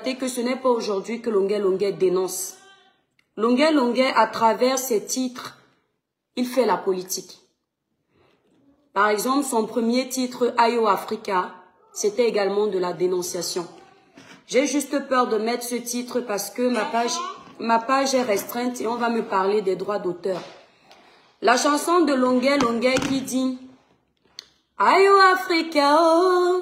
Que ce n'est pas aujourd'hui que Longuet Longuet dénonce. Longuet Longuet, à travers ses titres, il fait la politique. Par exemple, son premier titre, Ayo Africa, c'était également de la dénonciation. J'ai juste peur de mettre ce titre parce que ma page est restreinte et on va me parler des droits d'auteur. La chanson de Longuet Longuet qui dit Ayo Africa, oh,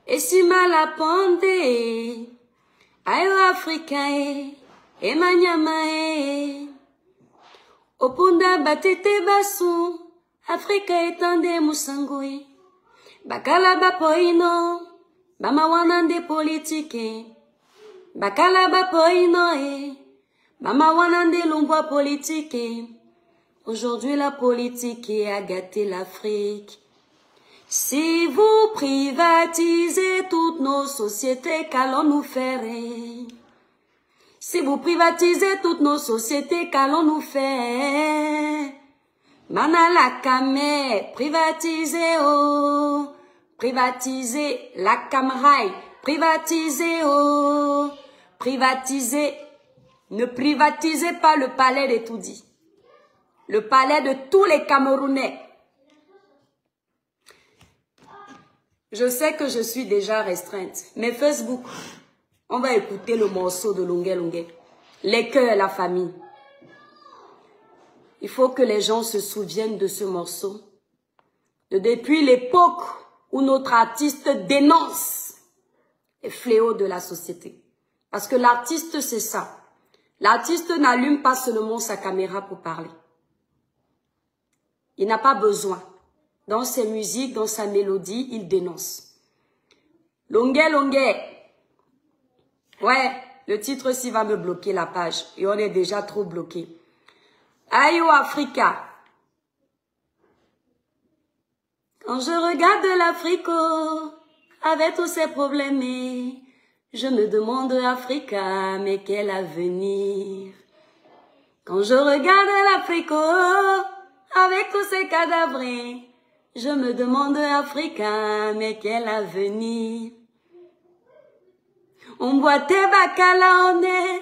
et si mal à pondé. Ayo Africa e manyama opunda batete basu Afrika etande musangoe bakala bapoino bama wanande politique bakala bapoino bama wanande longwa politique. Aujourd'hui la politique a gâté l'Afrique. Si vous privatisez toutes nos sociétés, qu'allons-nous faire? Si vous privatisez toutes nos sociétés, qu'allons-nous faire? Manala Kame, privatisez, oh, privatisez la Camraille, privatisez, oh, privatisez. Ne privatisez pas le palais de Toudi, le palais de tous les Camerounais. Je sais que je suis déjà restreinte, mais Facebook, on va écouter le morceau de Longuet Longuet. Les cœurs et la famille. Il faut que les gens se souviennent de ce morceau. Depuis l'époque où notre artiste dénonce les fléaux de la société. Parce que l'artiste, c'est ça. L'artiste n'allume pas seulement sa caméra pour parler. Il n'a pas besoin. Dans ses musiques, dans sa mélodie, il dénonce. Longuet Longuet. Ouais, le titre-ci va me bloquer la page. Et on est déjà trop bloqué. Ayo Africa. Quand je regarde l'Afrique, avec tous ses problèmes, je me demande Africa, mais quel avenir. Quand je regarde l'Afrique, avec tous ses cadavres, je me demande Africa, mais quel avenir. On boite bakala one,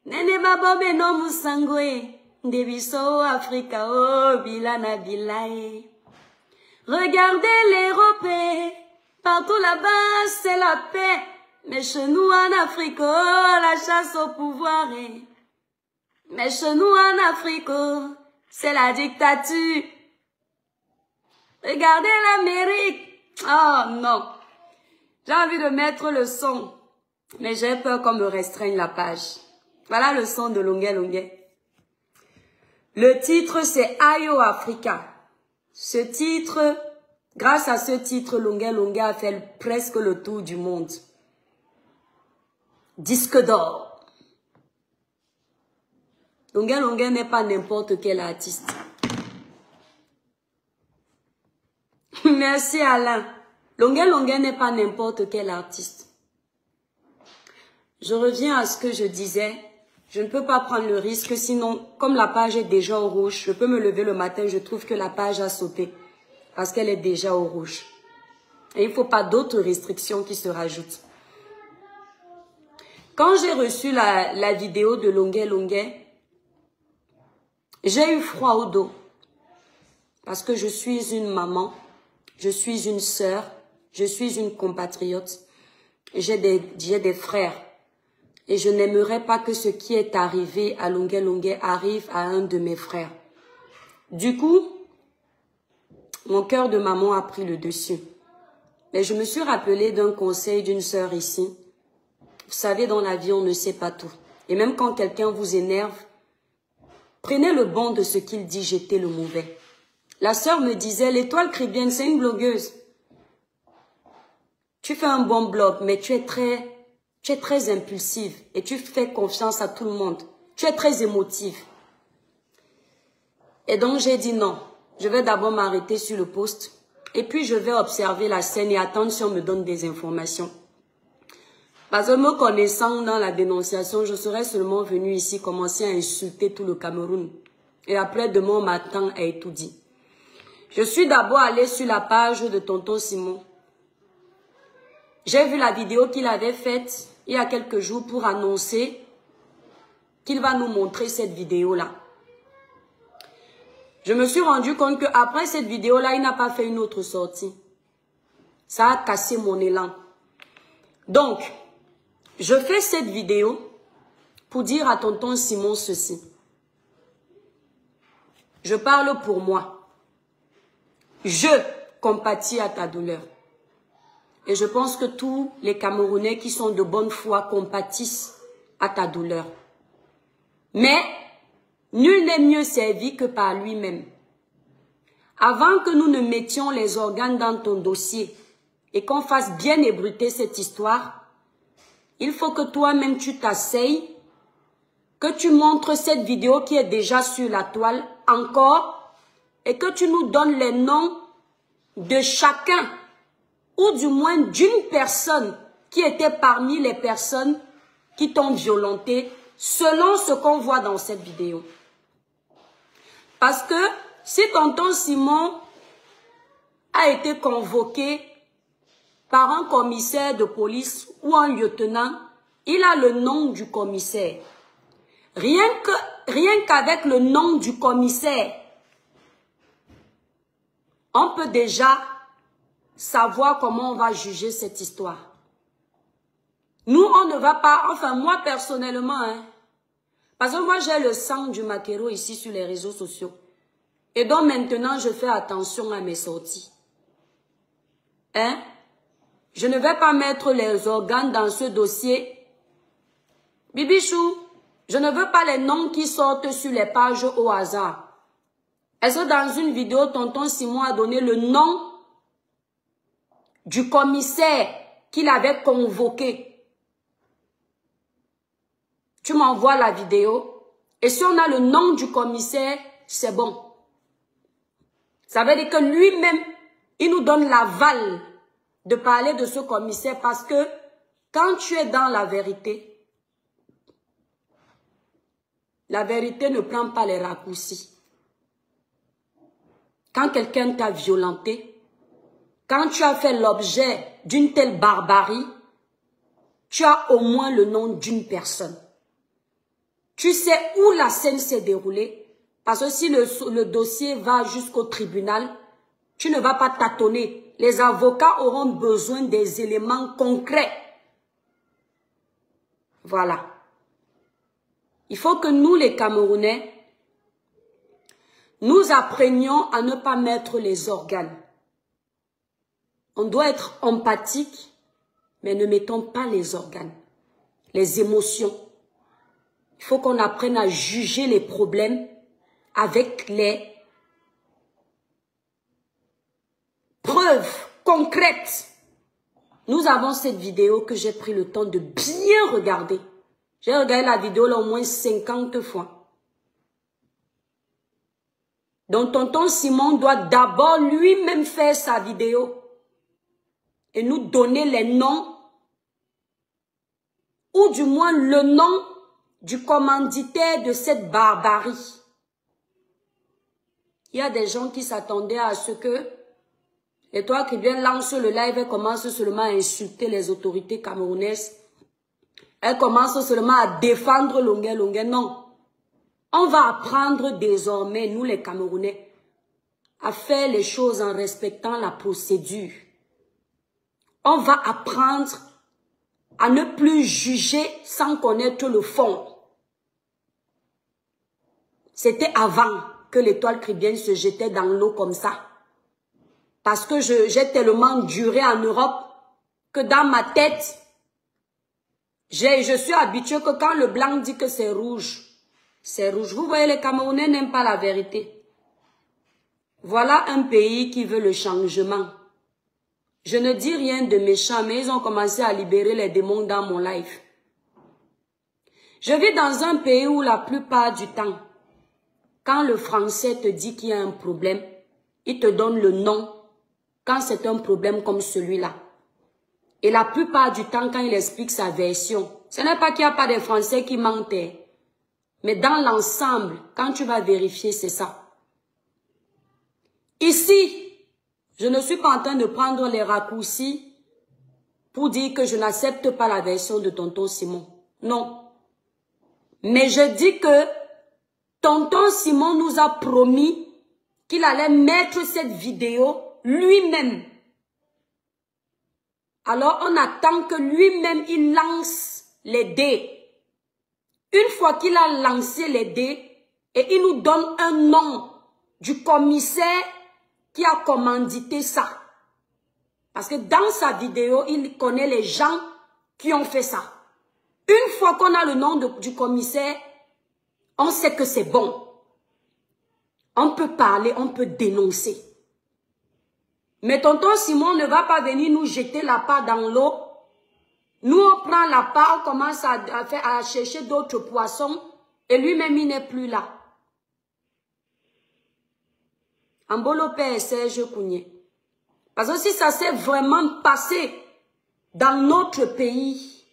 nene babobe no musangwe, debiso Africa, oh bilana bilae. Regardez l'Europe, partout là-bas c'est la paix, mais chez nous en Afrique, oh, la chasse au pouvoir. Mais chez nous en Afrique, oh, c'est la dictature. Regardez l'Amérique. Oh non. J'ai envie de mettre le son. Mais j'ai peur qu'on me restreigne la page. Voilà le son de Longuet Longuet. Le titre c'est Ayo Africa. Ce titre, grâce à ce titre, Longuet Longuet a fait presque le tour du monde. Disque d'or. Longuet Longuet n'est pas n'importe quel artiste. Merci Alain. Longuet Longuet n'est pas n'importe quel artiste. Je reviens à ce que je disais. Je ne peux pas prendre le risque, sinon, comme la page est déjà au rouge, je peux me lever le matin, je trouve que la page a sauté. Parce qu'elle est déjà au rouge. Et il ne faut pas d'autres restrictions qui se rajoutent. Quand j'ai reçu la vidéo de Longuet Longuet, j'ai eu froid au dos. Parce que je suis une maman. Je suis une sœur, je suis une compatriote, j'ai des frères. Et je n'aimerais pas que ce qui est arrivé à Longuet Longuet arrive à un de mes frères. Du coup, mon cœur de maman a pris le dessus. Mais je me suis rappelé d'un conseil d'une sœur ici. Vous savez, dans la vie, on ne sait pas tout. Et même quand quelqu'un vous énerve, prenez le bon de ce qu'il dit, jetez le mauvais. La sœur me disait, l'étoile chrétienne, c'est une blogueuse. Tu fais un bon blog, mais tu es très impulsive et tu fais confiance à tout le monde. Tu es très émotive. Et donc j'ai dit non, je vais d'abord m'arrêter sur le post et puis je vais observer la scène et attendre si on me donne des informations. Parce que me connaissant dans la dénonciation, je serais seulement venue ici commencer à insulter tout le Cameroun. Et après demain on m'attend à tout dit. Je suis d'abord allée sur la page de Tonton Simon. J'ai vu la vidéo qu'il avait faite. il y a quelques jours pour annoncer qu'il va nous montrer cette vidéo-là. Je me suis rendu compte qu'après cette vidéo-là, il n'a pas fait une autre sortie. Ça a cassé mon élan. Donc, je fais cette vidéo pour dire à tonton Simon ceci. Je parle pour moi. Je compatis à ta douleur. Et je pense que tous les Camerounais qui sont de bonne foi compatissent à ta douleur. Mais nul n'est mieux servi que par lui-même. Avant que nous ne mettions les organes dans ton dossier et qu'on fasse bien ébruiter cette histoire, il faut que toi-même tu t'asseyes, que tu montres cette vidéo qui est déjà sur la toile encore et que tu nous donnes les noms de chacun ou du moins d'une personne qui était parmi les personnes qui t'ont violenté selon ce qu'on voit dans cette vidéo. Parce que si tonton Simon a été convoqué par un commissaire de police ou un lieutenant, il a le nom du commissaire. Rien qu'avec le nom du commissaire, on peut déjà savoir comment on va juger cette histoire. Nous, on ne va pas, enfin moi personnellement, parce que moi j'ai le sang du maquereau ici sur les réseaux sociaux. Et donc maintenant, je fais attention à mes sorties. Je ne vais pas mettre les organes dans ce dossier. Bibichou, je ne veux pas les noms qui sortent sur les pages au hasard. Est-ce que dans une vidéo, tonton Simon a donné le nom du commissaire qu'il avait convoqué? Tu m'envoies la vidéo. Et si on a le nom du commissaire, c'est bon. Ça veut dire que lui-même, il nous donne l'aval de parler de ce commissaire parce que quand tu es dans la vérité ne prend pas les raccourcis. Quand quelqu'un t'a violenté, quand tu as fait l'objet d'une telle barbarie, tu as au moins le nom d'une personne. Tu sais où la scène s'est déroulée. Parce que si le dossier va jusqu'au tribunal, tu ne vas pas tâtonner. Les avocats auront besoin des éléments concrets. Voilà. Il faut que nous, les Camerounais, nous apprenions à ne pas mettre les organes. On doit être empathique, mais ne mettons pas les organes, les émotions. Il faut qu'on apprenne à juger les problèmes avec les preuves concrètes. Nous avons cette vidéo que j'ai pris le temps de bien regarder. J'ai regardé la vidéo là au moins 50 fois. Donc tonton Simon doit d'abord lui-même faire sa vidéo et nous donner les noms ou du moins le nom du commanditaire de cette barbarie. Il y a des gens qui s'attendaient à ce que l'Étoile Chrétienne lance le live et commence seulement à insulter les autorités camerounaises. Elle commence seulement à défendre Longuet. Non. On va apprendre désormais, nous les Camerounais, à faire les choses en respectant la procédure. On va apprendre à ne plus juger sans connaître le fond. C'était avant que l'Étoile Chrétienne se jetait dans l'eau comme ça. Parce que j'ai tellement duré en Europe que dans ma tête, je suis habituée que quand le blanc dit que c'est rouge, c'est rouge. Vous voyez, les Camerounais n'aiment pas la vérité. Voilà un pays qui veut le changement. Je ne dis rien de méchant, mais ils ont commencé à libérer les démons dans mon live. Je vis dans un pays où la plupart du temps, quand le français te dit qu'il y a un problème, il te donne le nom quand c'est un problème comme celui-là. Et la plupart du temps, quand il explique sa version, ce n'est pas qu'il n'y a pas des Français qui mentent. Mais dans l'ensemble, quand tu vas vérifier, c'est ça. Ici, je ne suis pas en train de prendre les raccourcis pour dire que je n'accepte pas la version de tonton Simon. Non. Mais je dis que tonton Simon nous a promis qu'il allait mettre cette vidéo lui-même. Alors on attend que lui-même il lance les dés. Une fois qu'il a lancé les dés, et il nous donne un nom du commissaire qui a commandité ça. Parce que dans sa vidéo, il connaît les gens qui ont fait ça. Une fois qu'on a le nom du commissaire, on sait que c'est bon. On peut parler, on peut dénoncer. Mais tonton Simon ne va pas venir nous jeter la part dans l'eau. Nous, on prend la part, on commence à chercher d'autres poissons et lui-même, il n'est plus là. Ambolo Père Serge Kounié. Parce que si ça s'est vraiment passé dans notre pays,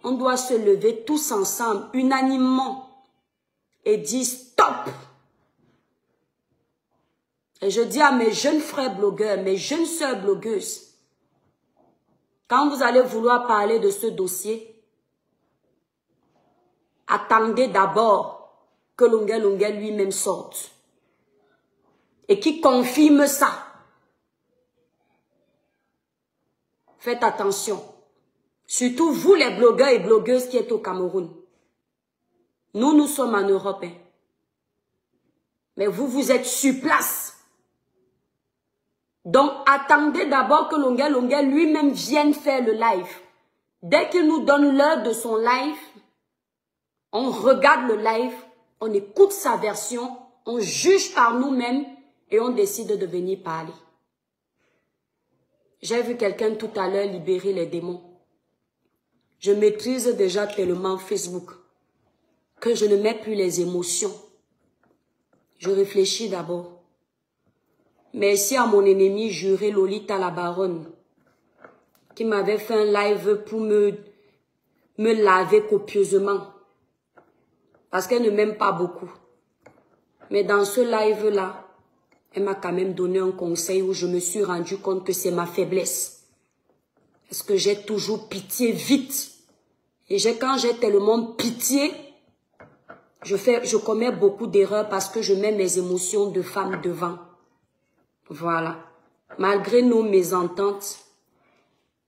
on doit se lever tous ensemble, unanimement, et dire stop. Et je dis à mes jeunes frères blogueurs, mes jeunes sœurs blogueuses, quand vous allez vouloir parler de ce dossier, attendez d'abord que Lunga lui-même sorte et qui confirme ça. Faites attention. Surtout vous les blogueurs et blogueuses qui êtes au Cameroun. Nous sommes en Europe. Hein. Mais vous êtes sur place. Donc attendez d'abord que Lunga lui-même vienne faire le live. Dès qu'il nous donne l'heure de son live, on regarde le live, on écoute sa version, on juge par nous-mêmes et on décide de venir parler. J'ai vu quelqu'un tout à l'heure libérer les démons. Je maîtrise déjà tellement Facebook que je ne mets plus les émotions. Je réfléchis d'abord. Merci à mon ennemi juré Lolita la baronne qui m'avait fait un live pour me laver copieusement. Parce qu'elle ne m'aime pas beaucoup. Mais dans ce live-là, elle m'a quand même donné un conseil où je me suis rendu compte que c'est ma faiblesse. Parce que j'ai toujours pitié vite. Et quand j'ai tellement pitié, je commets beaucoup d'erreurs parce que je mets mes émotions de femme devant. Voilà. Malgré nos mésententes,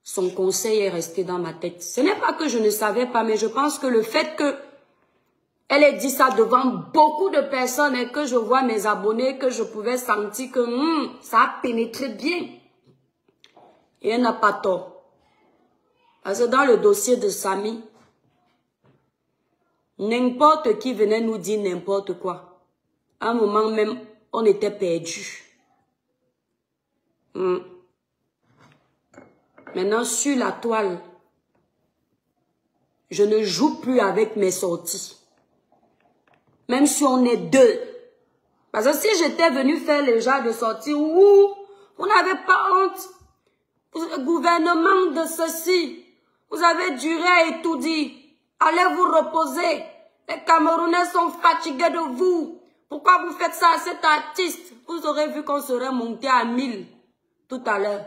son conseil est resté dans ma tête. Ce n'est pas que je ne savais pas, mais je pense que le fait que elle ait dit ça devant beaucoup de personnes et que je vois mes abonnés, que je pouvais sentir que ça a pénétré bien. Et elle n'a pas tort. Parce que dans le dossier de Samy, n'importe qui venait nous dire n'importe quoi. À un moment même, on était perdus. Maintenant, sur la toile, je ne joue plus avec mes sorties. Même si on est deux. Parce que si j'étais venu faire le genre de sortie, vous n'avez pas honte. Le gouvernement de ceci, vous avez duré à étudier. Allez vous reposer. Les Camerounais sont fatigués de vous. Pourquoi vous faites ça à cet artiste? Vous aurez vu qu'on serait monté à 1000 tout à l'heure.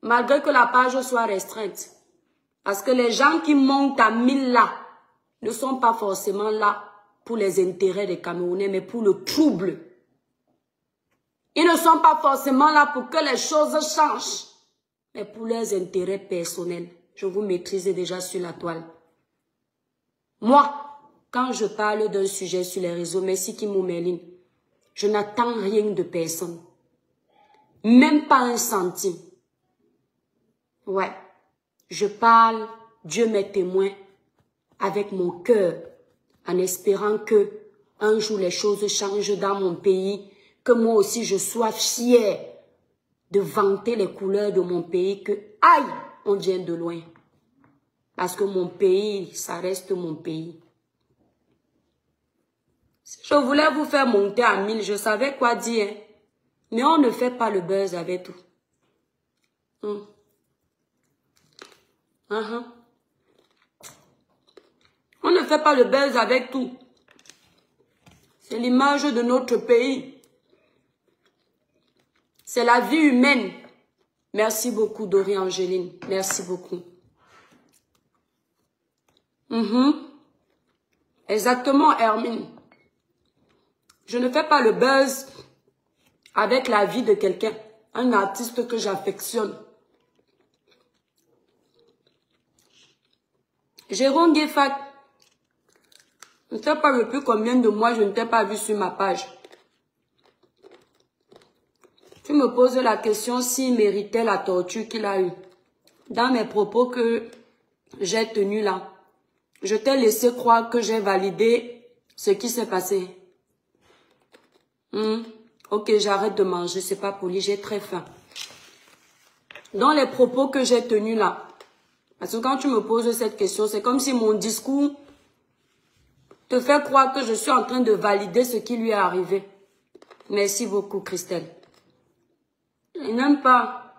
Malgré que la page soit restreinte. Parce que les gens qui montent à 1000 là, ne sont pas forcément là pour les intérêts des Camerounais, mais pour le trouble. Ils ne sont pas forcément là pour que les choses changent, mais pour leurs intérêts personnels. Je vous maîtrise déjà sur la toile. Moi, quand je parle d'un sujet sur les réseaux, merci Kimoumeline, je n'attends rien de personne. Même pas un centime. Ouais, je parle, Dieu m'est témoin, avec mon cœur, en espérant que un jour les choses changent dans mon pays, que moi aussi je sois fière de vanter les couleurs de mon pays, que aïe, on vient de loin. Parce que mon pays, ça reste mon pays. Si je voulais vous faire monter à 1000, je savais quoi dire. Hein? Mais on ne fait pas le buzz avec tout. On ne fait pas le buzz avec tout. C'est l'image de notre pays. C'est la vie humaine. Merci beaucoup, Dori Angéline. Merci beaucoup. Exactement, Hermine. Je ne fais pas le buzz avec la vie de quelqu'un. Un artiste que j'affectionne. Jérôme Gueffat. Je ne sais pas depuis combien de mois je ne t'ai pas vu sur ma page. Tu me poses la question s'il méritait la torture qu'il a eue. Dans mes propos que j'ai tenus là, je t'ai laissé croire que j'ai validé ce qui s'est passé. Ok, j'arrête de manger, c'est pas poli, j'ai très faim. Dans les propos que j'ai tenus là, parce que quand tu me poses cette question, c'est comme si mon discours te fait croire que je suis en train de valider ce qui lui est arrivé. Merci beaucoup, Christelle. Je n'aime pas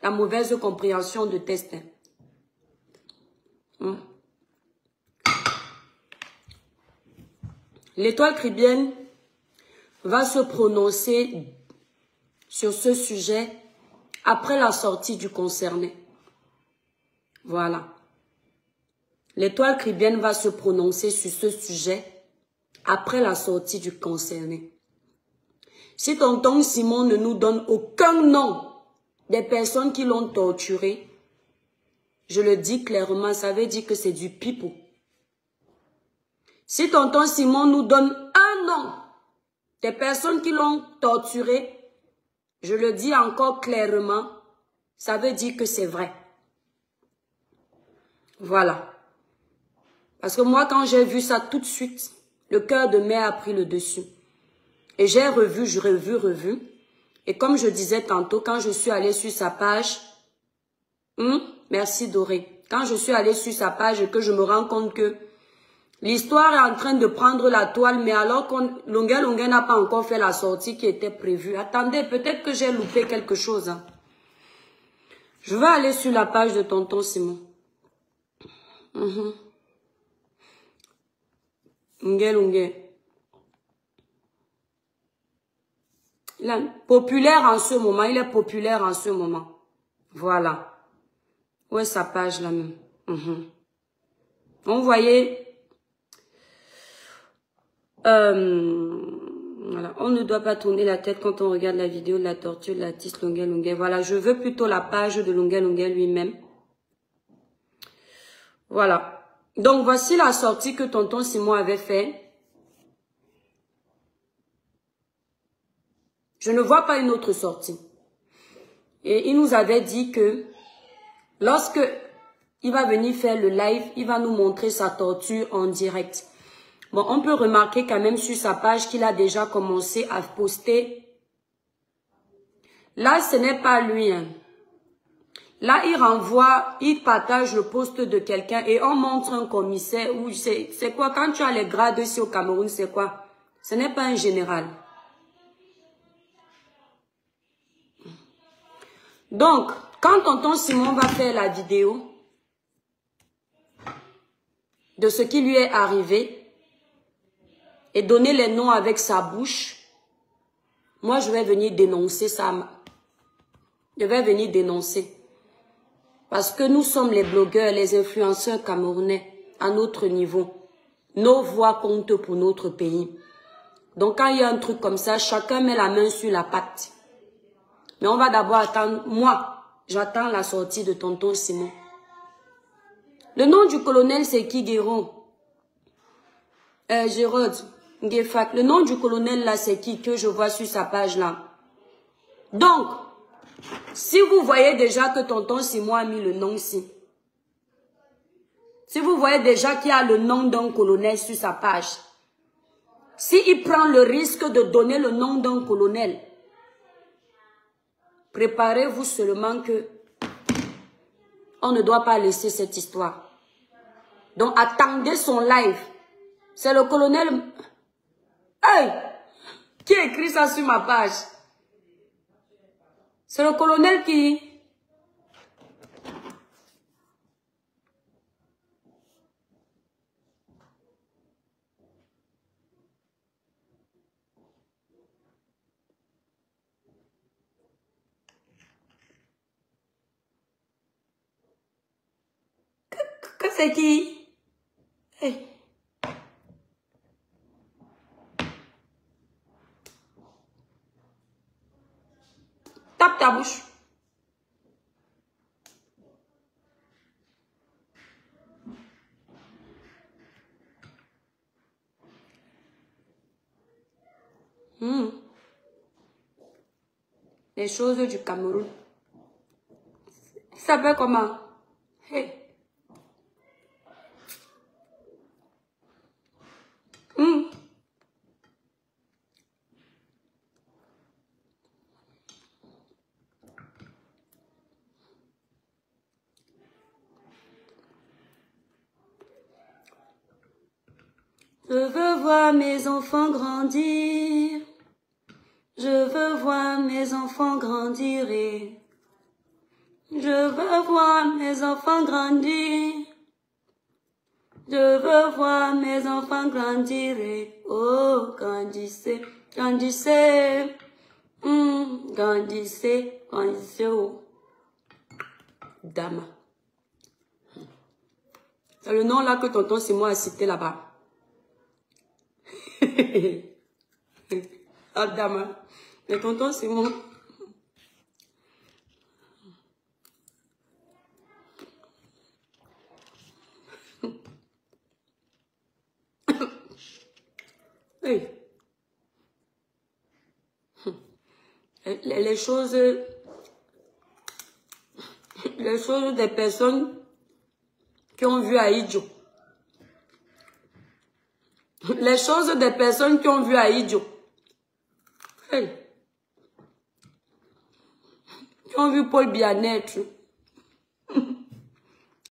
la mauvaise compréhension de test. L'étoile caribéenne va se prononcer sur ce sujet après la sortie du concerné. Voilà. L'étoile caribéenne va se prononcer sur ce sujet après la sortie du concerné. Si tonton Simon ne nous donne aucun nom des personnes qui l'ont torturé, je le dis clairement, ça veut dire que c'est du pipeau. Si tonton Simon nous donne un nom des personnes qui l'ont torturé, je le dis encore clairement, ça veut dire que c'est vrai. Voilà. Parce que moi, quand j'ai vu ça tout de suite, le cœur de mère a pris le dessus. Et j'ai revu. Et comme je disais tantôt, quand je suis allée sur sa page, merci Doré, quand je suis allée sur sa page et que je me rends compte que l'histoire est en train de prendre la toile, mais alors que Longuet n'a pas encore fait la sortie qui était prévue. Attendez, peut-être que j'ai loupé quelque chose. Hein. Je vais aller sur la page de tonton Simon. Longuet. Il est populaire en ce moment. Il est populaire en ce moment. Voilà. Où est sa page là même? Donc, vous voyez, voilà. On ne doit pas tourner la tête quand on regarde la vidéo de la torture de l'artiste Longuet. Voilà, je veux plutôt la page de Longuet lui-même. Voilà. Donc, voici la sortie que tonton Simon avait fait. Je ne vois pas une autre sortie. Et il nous avait dit que lorsque il va venir faire le live, il va nous montrer sa torture en direct. Bon, on peut remarquer quand même sur sa page qu'il a déjà commencé à poster. Là, ce n'est pas lui. Hein. Là, il partage le post de quelqu'un et on montre un commissaire. Ou c'est quoi? Quand tu as les grades ici au Cameroun, c'est quoi? Ce n'est pas un général. Donc, quand tonton Simon va faire la vidéo de ce qui lui est arrivé et donner les noms avec sa bouche, moi, je vais venir dénoncer ça. Je vais venir dénoncer. Parce que nous sommes les blogueurs, les influenceurs camerounais à notre niveau. Nos voix comptent pour notre pays. Donc, quand il y a un truc comme ça, chacun met la main sur la patte. Mais on va d'abord attendre, moi, j'attends la sortie de tonton Simon. Le nom du colonel, c'est qui, Guéron? Gérard Gueffat. Le nom du colonel, là, c'est qui que je vois sur sa page, là? Donc, si vous voyez déjà que tonton Simon a mis le nom ici, si vous voyez déjà qu'il y a le nom d'un colonel sur sa page, s'il prend le risque de donner le nom d'un colonel, préparez-vous seulement que on ne doit pas laisser cette histoire. Donc, attendez son live. C'est le colonel... Hey! Qui écrit ça sur ma page? C'est le colonel qui... c'est qui? Hey. Tape ta bouche. Les choses du Cameroun. Il s'appelle comment? Hey. Je veux voir mes enfants grandir. Je veux voir mes enfants grandir. Je veux voir mes enfants grandir. Je veux voir mes enfants grandir. Oh, grandissez, grandissez. Grandissez, grandissez. Oh. Dama. C'est le nom là que tonton Simon a cité là-bas. Ah, Dama. Mais tonton Simon. Oui. Les choses des personnes qui ont vu Aïdjo. Les choses des personnes qui ont vu Aïdjo. Hey. Qui ont vu Paul Bien-être.